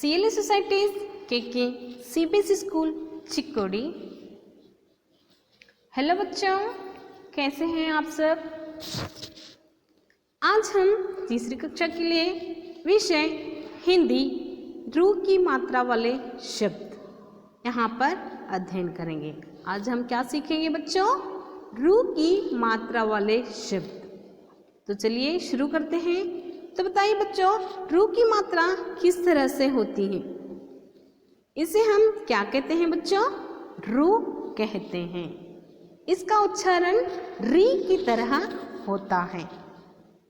CLA societies के CBSE school Chikkodi. Hello बच्चों, कैसे हैं आप सब। आज हम तीसरी कक्षा के लिए विषय हिंदी रू की मात्रा वाले शब्द यहाँ पर अध्ययन करेंगे। आज हम क्या सीखेंगे बच्चों, रू की मात्रा वाले शब्द। तो चलिए शुरू करते हैं। तो बताइए बच्चों, रू की मात्रा किस तरह से होती है। इसे हम क्या कहते हैं बच्चों, रू कहते हैं। इसका उच्चारण री की तरह होता है।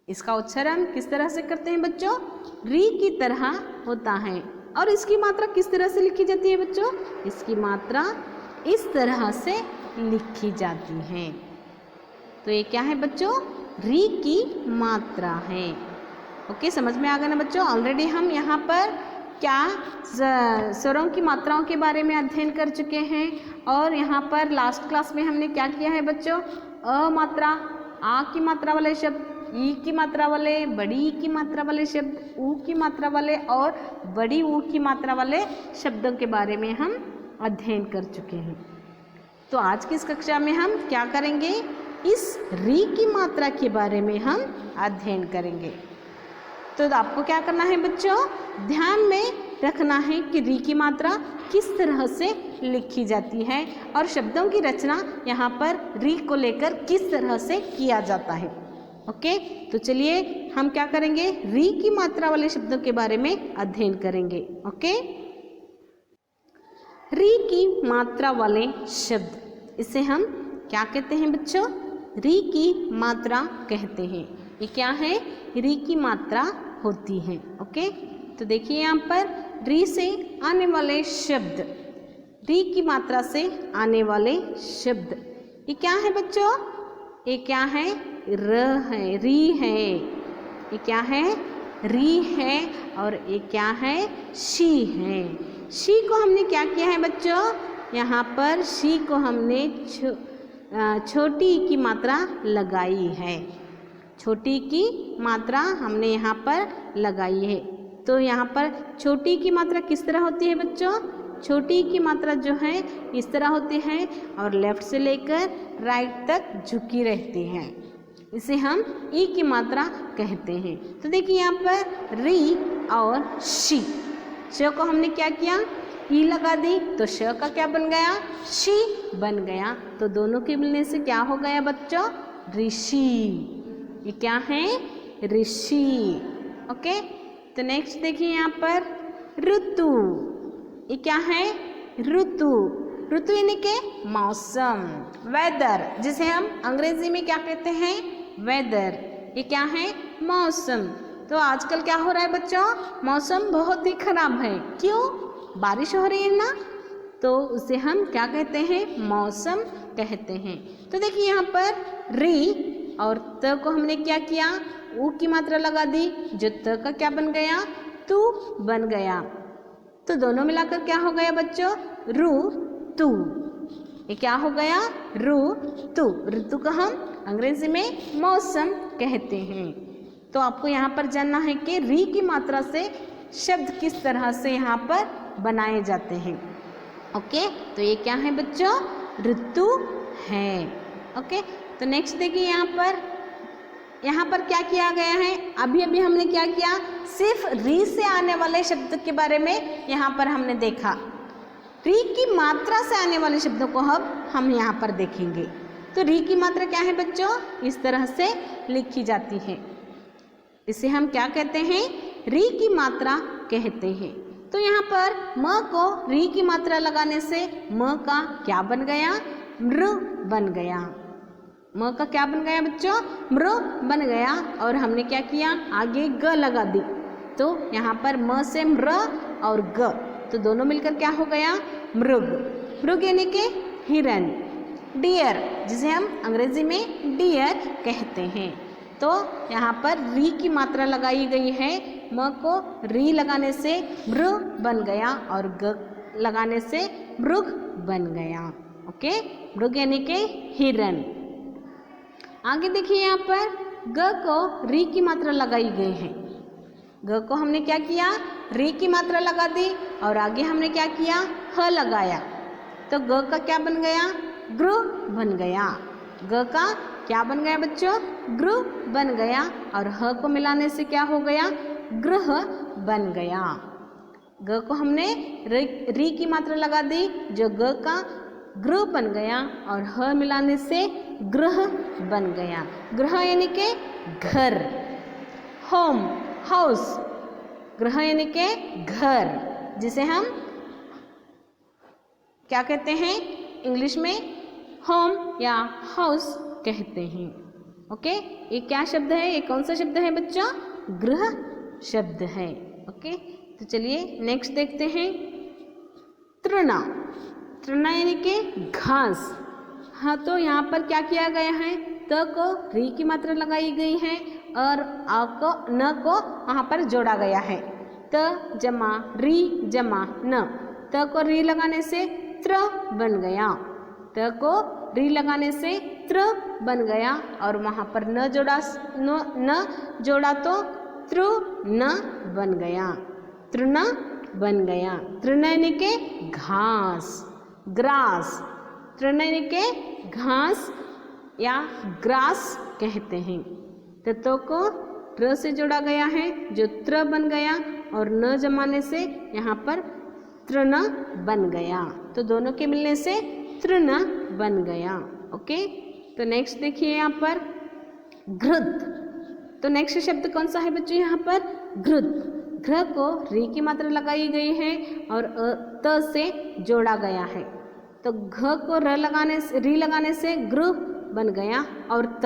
इसका उच्चारण किस तरह से करते हैं बच्चों, री की तरह होता है। और इसकी मात्रा किस तरह से लिखी जाती है बच्चों, इसकी मात्रा इस तरह से लिखी जाती है। तो ये क्या है बच्चों, री की मात्रा है। ओके, समझ में आ गया ना बच्चों। ऑलरेडी हम यहाँ पर क्या स्वरों की मात्राओं के बारे में अध्ययन कर चुके हैं। और यहाँ पर लास्ट क्लास में हमने क्या किया है बच्चों, अ मात्रा, आ की मात्रा वाले शब्द, ई की मात्रा वाले, बड़ी ई की मात्रा वाले शब्द, ऊ की मात्रा वाले और बड़ी ऊ की मात्रा वाले शब्दों के बारे में हम अध्ययन कर चुके हैं। तो आज की इस कक्षा में हम क्या करेंगे, इस री की मात्रा के बारे में हम अध्ययन करेंगे। तो आपको क्या करना है बच्चों, ध्यान में रखना है कि री की मात्रा किस तरह से लिखी जाती है और शब्दों की रचना यहाँ पर री को लेकर किस तरह से किया जाता है। ओके, तो चलिए हम क्या करेंगे, री की मात्रा वाले शब्दों के बारे में अध्ययन करेंगे। ओके, री की मात्रा वाले शब्द, इसे हम क्या कहते हैं बच्चों, री की मात्रा कहते हैं। ये क्या है, री की मात्रा होती है। ओके, तो देखिए यहाँ पर री से आने वाले शब्द, री की मात्रा से आने वाले शब्द, ये क्या है बच्चों, ये क्या है, र है, री है। ये क्या है, री है। और ये क्या है, शी है। शी को हमने क्या किया है बच्चों, यहाँ पर शी को हमने छोटी की मात्रा लगाई है। छोटी की मात्रा हमने यहाँ पर लगाई है। तो यहाँ पर छोटी की मात्रा किस तरह होती है बच्चों, छोटी की मात्रा जो है इस तरह होती है और लेफ्ट से लेकर राइट तक झुकी रहती है। इसे हम ई की मात्रा कहते हैं। तो देखिए यहाँ पर री और शी, श को हमने क्या किया, ई लगा दी, तो श का क्या बन गया, शी बन गया। तो दोनों के मिलने से क्या हो गया बच्चों, ऋषि। ये क्या है, ऋषि। ओके, तो नेक्स्ट देखिए यहाँ पर ऋतु। ये क्या है, ऋतु। ऋतु यानी के मौसम, वेदर, जिसे हम अंग्रेजी में क्या कहते हैं, वेदर। ये क्या है, मौसम। तो आजकल क्या हो रहा है बच्चों, मौसम बहुत ही खराब है। क्यों, बारिश हो रही है ना, तो उसे हम क्या कहते हैं, मौसम कहते हैं। तो देखिए यहाँ पर री और त को हमने क्या किया, ऊ की मात्रा लगा दी, जो त का क्या बन गया, तू बन गया। तो दोनों मिलाकर क्या हो गया बच्चों, रू तू। ये क्या हो गया, रू तू। ऋतु का हम अंग्रेजी में मौसम कहते हैं। तो आपको यहाँ पर जानना है कि री की मात्रा से शब्द किस तरह से यहाँ पर बनाए जाते हैं। ओके, तो ये क्या है बच्चों, ऋतु है। ओके, तो नेक्स्ट देखिए यहाँ पर क्या किया गया है, अभी अभी हमने क्या किया, सिर्फ री से आने वाले शब्द के बारे में यहाँ पर हमने देखा। री की मात्रा से आने वाले शब्दों को हम यहाँ पर देखेंगे। तो री की मात्रा क्या है बच्चों, इस तरह से लिखी जाती है। इसे हम क्या कहते हैं, री की मात्रा कहते हैं। तो यहाँ पर म को री की मात्रा लगाने से म का क्या बन गया, मृ बन गया। म का क्या बन गया बच्चों, मृ बन गया। और हमने क्या किया, आगे ग लगा दी। तो यहाँ पर म से मृ और ग, तो दोनों मिलकर क्या हो गया, मृग। मृग यानी के हिरन, डियर, जिसे हम अंग्रेजी में डियर कहते हैं। तो यहाँ पर री की मात्रा लगाई गई है, म को री लगाने से मृ बन गया और ग लगाने से मृग बन गया। ओके, मृग यानी के हिरन। आगे देखिए यहाँ पर ग को री की मात्रा लगाई गई है। ग को हमने क्या किया, री की मात्रा लगा दी और आगे हमने क्या किया, ह लगाया, तो ग का क्या बन गया, गृह बन गया। ग का क्या बन गया बच्चों, गृह बन गया और ह को मिलाने से क्या हो गया, गृह बन गया। ग को हमने री की मात्रा लगा दी, जो ग का गृह बन गया और ह मिलाने से गृह बन गया। गृह यानी के घर, होम, हाउस, गृह यानी के घर, जिसे हम क्या कहते हैं इंग्लिश में, होम या हाउस कहते हैं। ओके, ये क्या शब्द है, ये कौन सा शब्द है बच्चों, गृह शब्द है। ओके, तो चलिए नेक्स्ट देखते हैं, तृणा। तृणा यानी कि घास। हाँ, तो यहाँ पर क्या किया गया है, त को री की मात्रा लगाई गई है और आ को न को वहाँ पर जोड़ा गया है। त जमा री जमा न, त को री लगाने से त्र बन गया, त को री लगाने से त्र बन गया और वहाँ पर न जोड़ा तो तृ न बन गया, तृण बन गया। तृण यानी के घास, ग्रास, तृण यानी के घास या ग्रास कहते हैं। तत्व को त्र से जोड़ा गया है जो त्र बन गया और न जमाने से यहाँ पर तृण बन गया, तो दोनों के मिलने से तृण बन गया। ओके, तो नेक्स्ट देखिए यहाँ पर घृत। तो नेक्स्ट शब्द कौन सा है बच्चों, यहाँ पर घृत। घृ को री की मात्रा लगाई गई है और त से जोड़ा गया है, तो घ को र लगाने से री लगाने से गृह बन गया और त,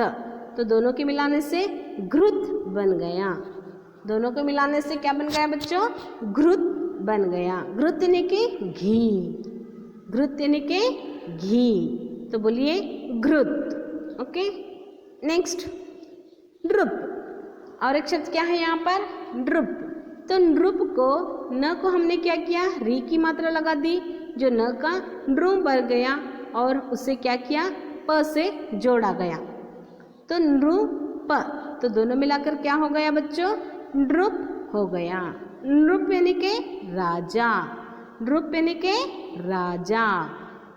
तो दोनों के मिलाने से घृत बन गया। दोनों को मिलाने से क्या बन गया बच्चों, घृत बन गया। घृत यानी कि घी, घृत यानी कि घी, तो बोलिए घृत। ओके, नेक्स्ट नृप। और एक शब्द क्या है यहाँ पर, नृप। तो नृप को न को हमने क्या किया, री की मात्रा लगा दी, जो न का नृ बन गया और उसे क्या किया, प से जोड़ा गया, तो नृप, तो दोनों मिलाकर क्या हो गया बच्चों, नृप हो गया। नृप यानी के राजा, नृप यानी के राजा।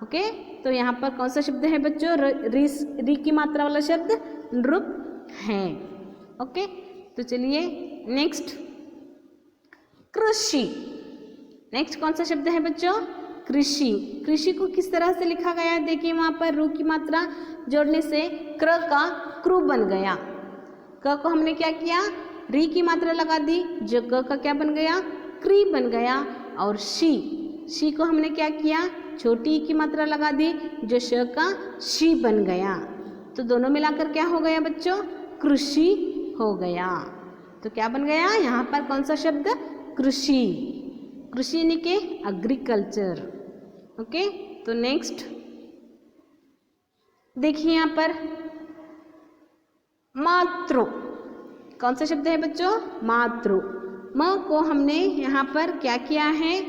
ओके, तो यहाँ पर कौन सा शब्द है बच्चों, री की मात्रा वाला शब्द नृप है। ओके, तो चलिए नेक्स्ट कृषि। नेक्स्ट कौन सा शब्द है बच्चों, कृषि। कृषि को किस तरह से लिखा गया है, देखिए वहाँ पर रू की मात्रा जोड़ने से क्र का क्रू बन गया। क को हमने क्या किया, री की मात्रा लगा दी, जो क का क्या बन गया, क्री बन गया और शी को हमने क्या किया, छोटी ई की मात्रा लगा दी, जो श का शी बन गया, तो दोनों मिलाकर क्या हो गया बच्चों, कृषि हो गया। तो क्या बन गया यहाँ पर कौन सा शब्द, कृषि। कृषि यानी के एग्रीकल्चर। ओके, तो नेक्स्ट देखिए यहाँ पर मातृ। कौन सा शब्द है बच्चों, मातृ। म को हमने यहाँ पर क्या किया है,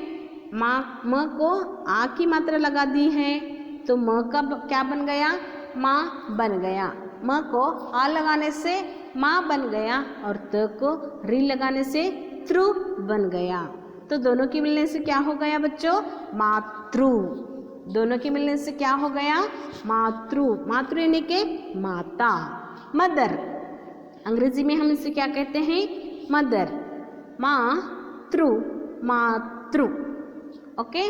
म को आ की मात्रा लगा दी है, तो म का क्या बन गया, माँ बन गया। म को आ लगाने से माँ बन गया और त को री लगाने से त्रु बन गया, तो दोनों के मिलने से क्या हो गया बच्चों, मातृ। दोनों के मिलने से क्या हो गया, मातृ। मातृ यानी के माता, मदर। अंग्रेजी में हम इसे क्या कहते हैं, मदर, मातृ, मातृ। ओके,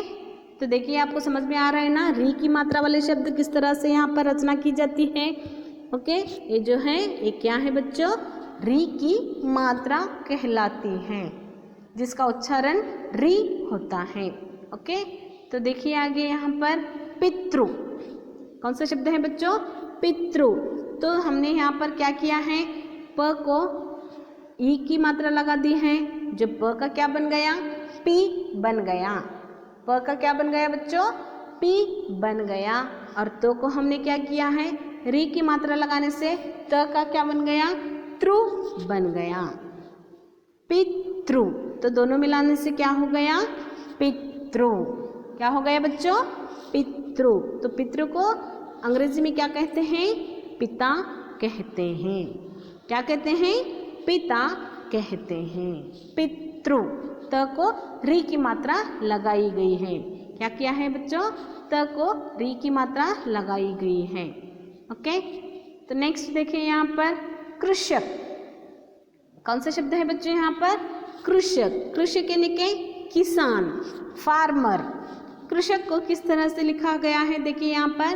तो देखिए आपको समझ में आ रहा है ना, री की मात्रा वाले शब्द किस तरह से यहाँ पर रचना की जाती है। ओके, ये जो है ये क्या है बच्चों, री की मात्रा कहलाती है, जिसका उच्चारण री होता है। ओके, तो देखिए आगे यहाँ पर पितृ। कौन सा शब्द है बच्चों, पितृ। तो हमने यहाँ पर क्या किया है, प को ई की मात्रा लगा दी है, जो प का क्या बन गया, पी बन गया। प का क्या बन गया बच्चों, पी बन गया और तो को हमने क्या किया है, री की मात्रा लगाने से त का क्या बन गया, त्रु बन गया, पितृ। तो दोनों मिलाने से क्या हो गया, पितृ। क्या हो गया बच्चों, पितृ। तो पितृ को अंग्रेजी में क्या कहते हैं, पिता कहते हैं। क्या कहते हैं, पिता कहते हैं। पितृ, त को री की मात्रा लगाई गई है। क्या किया है बच्चों? त को री की मात्रा लगाई गई है। ओके, तो नेक्स्ट देखिए यहाँ पर कृषक। कौन सा शब्द है बच्चों यहाँ पर? कृषक। कृषक यानी कि किसान, फार्मर। कृषक को किस तरह से लिखा गया है? देखिए यहाँ पर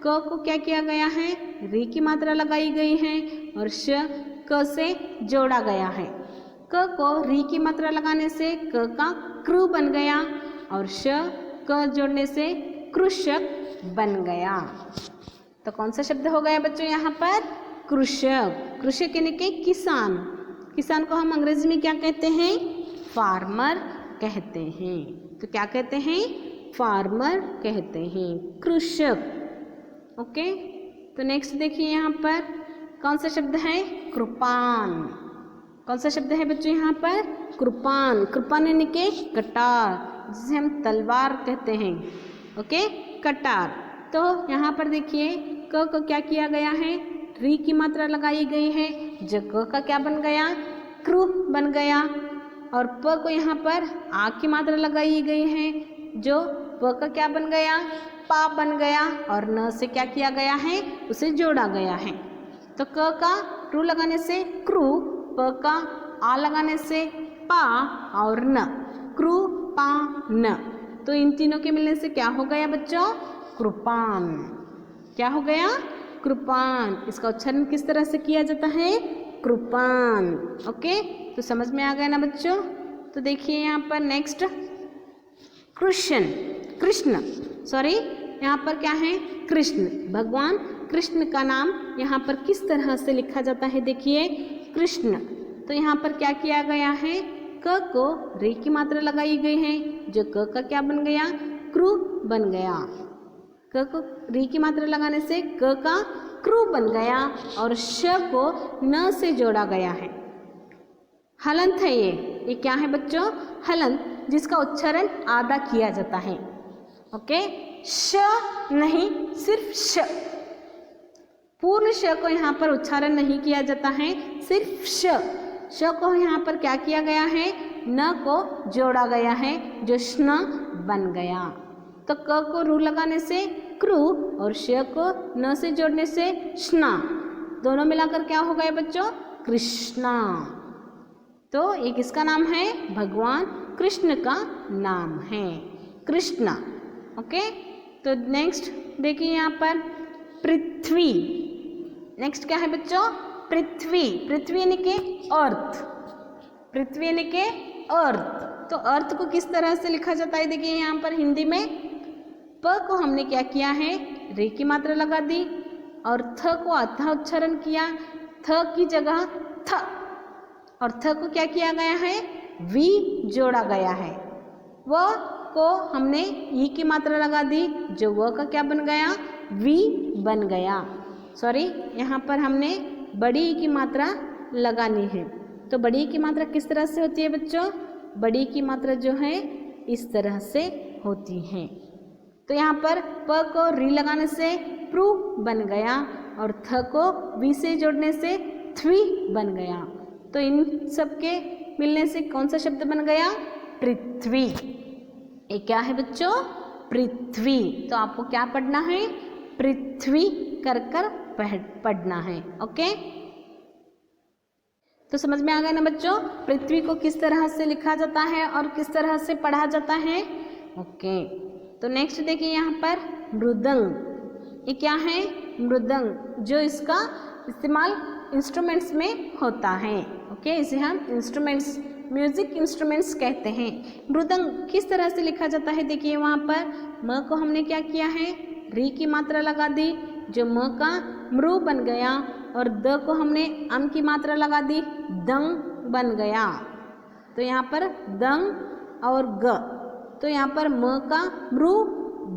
क को क्या किया गया है? री की मात्रा लगाई गई है और श क से जोड़ा गया है। क को री की मात्रा लगाने से क का कृ बन गया और श क जोड़ने से कृषक बन गया। तो कौन सा शब्द हो गया बच्चों यहाँ पर? कृषक। कृषक यानी कि किसान। किसान को हम अंग्रेजी में क्या कहते हैं? फार्मर कहते हैं। तो क्या कहते हैं? फार्मर कहते हैं, कृषक। ओके, तो नेक्स्ट देखिए यहाँ पर कौन सा शब्द है? कृपान। कौन सा शब्द है बच्चों यहाँ पर? कृपान। कृपान यानी कि कटार, जिसे हम तलवार कहते हैं। ओके, कटार। तो यहाँ पर देखिए क को क्या किया गया है? री की मात्रा लगाई गई है, जो क का क्या बन गया? कृ बन गया। और प को यहाँ पर आ की मात्रा लगाई गई है, जो प का क्या बन गया? पा बन गया। और न से क्या किया गया है? उसे जोड़ा गया है। तो क का रू लगाने से क्रू, प का आ लगाने से पा और न, क्रू पा न। तो इन तीनों के मिलने से क्या हो गया बच्चों? कृपान। क्या हो गया? कृपान। इसका उच्चारण किस तरह से किया जाता है? कृपान। ओके, तो समझ में आ गया ना बच्चों? तो देखिए यहाँ पर नेक्स्ट कृष्ण। कृष्ण, सॉरी, यहाँ पर क्या है? कृष्ण। भगवान कृष्ण का नाम यहाँ पर किस तरह से लिखा जाता है? देखिए कृष्ण। तो यहाँ पर क्या किया गया है? क को रे की मात्रा लगाई गई है, जो क का क्या बन गया? क्रू बन गया। क को री की मात्रा लगाने से क का क्रू बन गया और श को न से जोड़ा गया है। हलंत है ये क्या है बच्चों? हलंत, जिसका उच्चारण आधा किया जाता है। ओके, श नहीं, सिर्फ श। पूर्ण श को यहाँ पर उच्चारण नहीं किया जाता है, सिर्फ श। श को यहाँ पर क्या किया गया है? न को जोड़ा गया है, जो श्न बन गया। तो क को रू लगाने से क्रू और श को न से जोड़ने से श्ना, दोनों मिलाकर क्या हो गए बच्चों? कृष्णा। तो ये किसका नाम है? भगवान कृष्ण का नाम है, कृष्णा। ओके, तो नेक्स्ट देखिए यहाँ पर पृथ्वी। नेक्स्ट क्या है बच्चों? पृथ्वी। पृथ्वी यानी कि अर्थ। पृथ्वी यानी कि अर्थ। तो अर्थ को किस तरह से लिखा जाता है? देखिए यहाँ पर हिंदी में प को हमने क्या किया है? रे की मात्रा लगा दी और थ को आधा उच्चारण किया, थ की जगह थ, और थ को क्या किया गया है? वी जोड़ा गया है। व को हमने ई की मात्रा लगा दी, जो व का क्या बन गया? वी बन गया। सॉरी, यहाँ पर हमने बड़ी ई की मात्रा लगानी है। तो बड़ी ई की मात्रा किस तरह से होती है बच्चों? बड़ी की मात्रा जो है इस तरह से होती है। तो यहाँ पर प को री लगाने से प्रू बन गया और थ को वी से जोड़ने से थ्वी बन गया। तो इन सब के मिलने से कौन सा शब्द बन गया? पृथ्वी। ये क्या है बच्चों? पृथ्वी। तो आपको क्या पढ़ना है? पृथ्वी कर कर पढ़ना है। ओके, तो समझ में आ गया ना बच्चों? पृथ्वी को किस तरह से लिखा जाता है और किस तरह से पढ़ा जाता है। ओके, तो नेक्स्ट देखिए यहाँ पर मृदंग। ये क्या है? मृदंग, जो इसका इस्तेमाल इंस्ट्रूमेंट्स में होता है। ओके, इसे हम इंस्ट्रूमेंट्स, म्यूजिक इंस्ट्रूमेंट्स कहते हैं। मृदंग किस तरह से लिखा जाता है? देखिए वहाँ पर म को हमने क्या किया है? री की मात्रा लगा दी, जो म का मृ बन गया, और द को हमने अम की मात्रा लगा दी, दंग बन गया। तो यहाँ पर दंग और ग, तो यहाँ पर म का मृ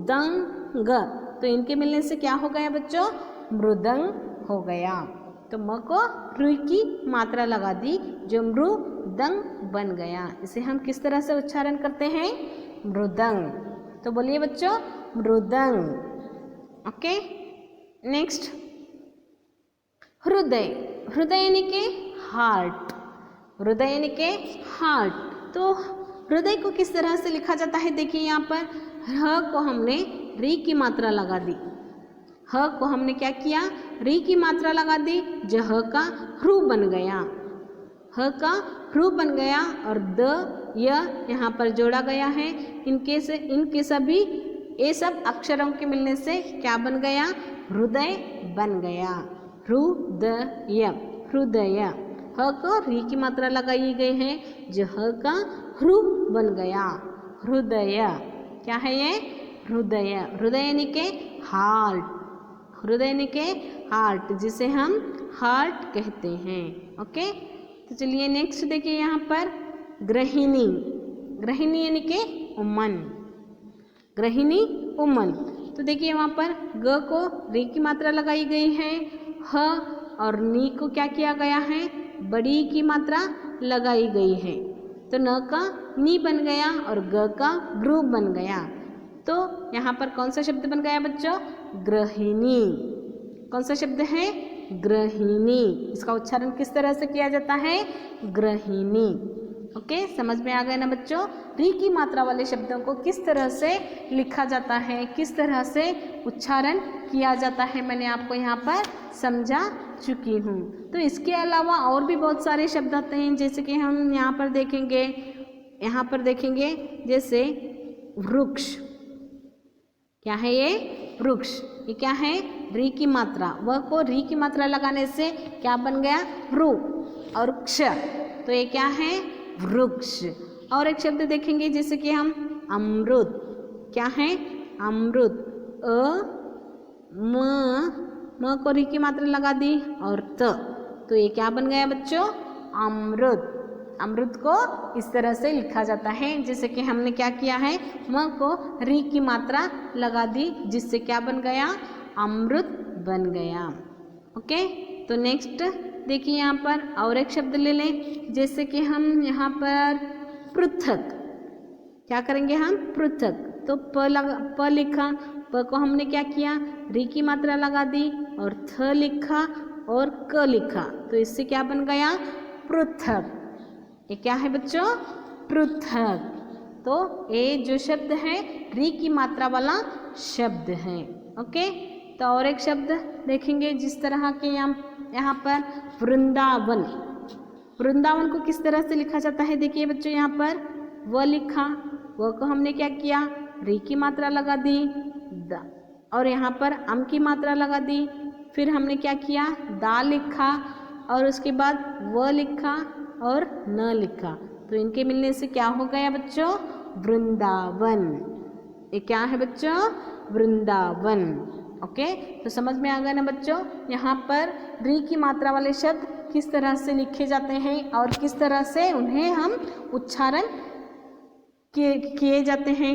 दंग ग, तो इनके मिलने से क्या हो गया बच्चों? मृदंग हो गया। तो म को रू की मात्रा लगा दी, जो मृ दंग बन गया। इसे हम किस तरह से उच्चारण करते हैं? मृदंग। तो बोलिए बच्चों, मृदंग। ओके, नेक्स्ट हृदय। हृदय यानी कि हार्ट। हृदय यानी के हार्ट। तो हृदय को किस तरह से लिखा जाता है, देखिए यहाँ पर ह को हमने री की मात्रा लगा दी, ह को हमने क्या किया, री की मात्रा लगा दी, जो ह का ह्रू बन गया, ह का ह्रू बन गया, और द य यहाँ पर जोड़ा गया है। इनके सभी ये सब अक्षरों के मिलने से क्या बन गया, हृदय बन गया, हृदय, हृदय। ह को री की मात्रा लगाई गई है, जो ह का ह्रू बन गया, हृदय। क्या है ये, हृदय। हृदय यानी के हार्ट, हृदय यानी के हार्ट, जिसे हम हार्ट कहते हैं। ओके, तो चलिए नेक्स्ट देखिए यहाँ पर गृहिणी। गृहिणी यानी के वुमन, गृहिणी वुमन। तो देखिए वहाँ पर ग को री की मात्रा लगाई गई है, ह और नी को क्या किया गया है, बड़ी की मात्रा लगाई गई है। तो न का नी बन गया और ग का ग्रू बन गया। तो यहाँ पर कौन सा शब्द बन गया बच्चों, गृहिणी। कौन सा शब्द है, गृहिणी। इसका उच्चारण किस तरह से किया जाता है, गृहिणी। ओके, समझ में आ गया ना बच्चों, री की मात्रा वाले शब्दों को किस तरह से लिखा जाता है, किस तरह से उच्चारण किया जाता है, मैंने आपको यहाँ पर समझा चुकी हूँ। तो इसके अलावा और भी बहुत सारे शब्द आते हैं, जैसे कि हम यहाँ पर देखेंगे, जैसे वृक्ष। क्या है ये, वृक्ष। ये क्या है, री की मात्रा, व को री की मात्रा लगाने से क्या बन गया, वृ, और क्ष। तो ये क्या है, वृक्ष। और एक शब्द देखेंगे जैसे कि हम अमृत। क्या है, अमृत। म को री की मात्रा लगा दी और त, तो ये क्या बन गया बच्चों, अमृत। अमृत को इस तरह से लिखा जाता है, जैसे कि हमने क्या किया है, म को री की मात्रा लगा दी, जिससे क्या बन गया, अमृत बन गया। ओके, तो नेक्स्ट देखिए यहाँ पर और एक शब्द ले लें, जैसे कि हम यहाँ पर पृथक। क्या करेंगे हम, पृथक। तो प लिखा, प को हमने क्या किया, री की मात्रा लगा दी और थ लिखा और क लिखा, तो इससे क्या बन गया, पृथक। ये क्या है बच्चों, पृथक। तो ये जो शब्द है री की मात्रा वाला शब्द है। ओके, तो और एक शब्द देखेंगे जिस तरह के यहाँ पर वृंदावन। वृंदावन को किस तरह से लिखा जाता है, देखिए बच्चों यहाँ पर व लिखा, व को हमने क्या किया, री की मात्रा लगा दी, और यहाँ पर अम की मात्रा लगा दी, फिर हमने क्या किया, दा लिखा और उसके बाद व लिखा और न लिखा, तो इनके मिलने से क्या हो गया बच्चों, वृंदावन। ये क्या है बच्चों, वृंदावन। ओके, तो समझ में आ गया ना बच्चों, यहाँ पर री की मात्रा वाले शब्द किस तरह से लिखे जाते हैं और किस तरह से उन्हें हम उच्चारण किए जाते हैं।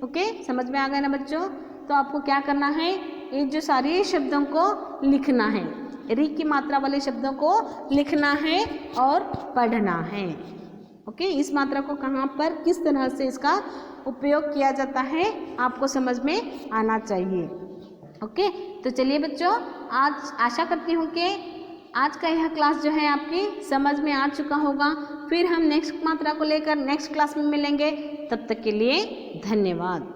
ओके, समझ में आ गया ना बच्चों। तो आपको क्या करना है, ये जो सारे शब्दों को लिखना है, री की मात्रा वाले शब्दों को लिखना है और पढ़ना है। ओके, इस मात्रा को कहाँ पर किस तरह से इसका उपयोग किया जाता है आपको समझ में आना चाहिए। ओके, तो चलिए बच्चों, आज आशा करती हूँ कि आज का यह क्लास जो है आपकी समझ में आ चुका होगा। फिर हम नेक्स्ट मात्रा को लेकर नेक्स्ट क्लास में मिलेंगे, तब तक के लिए धन्यवाद।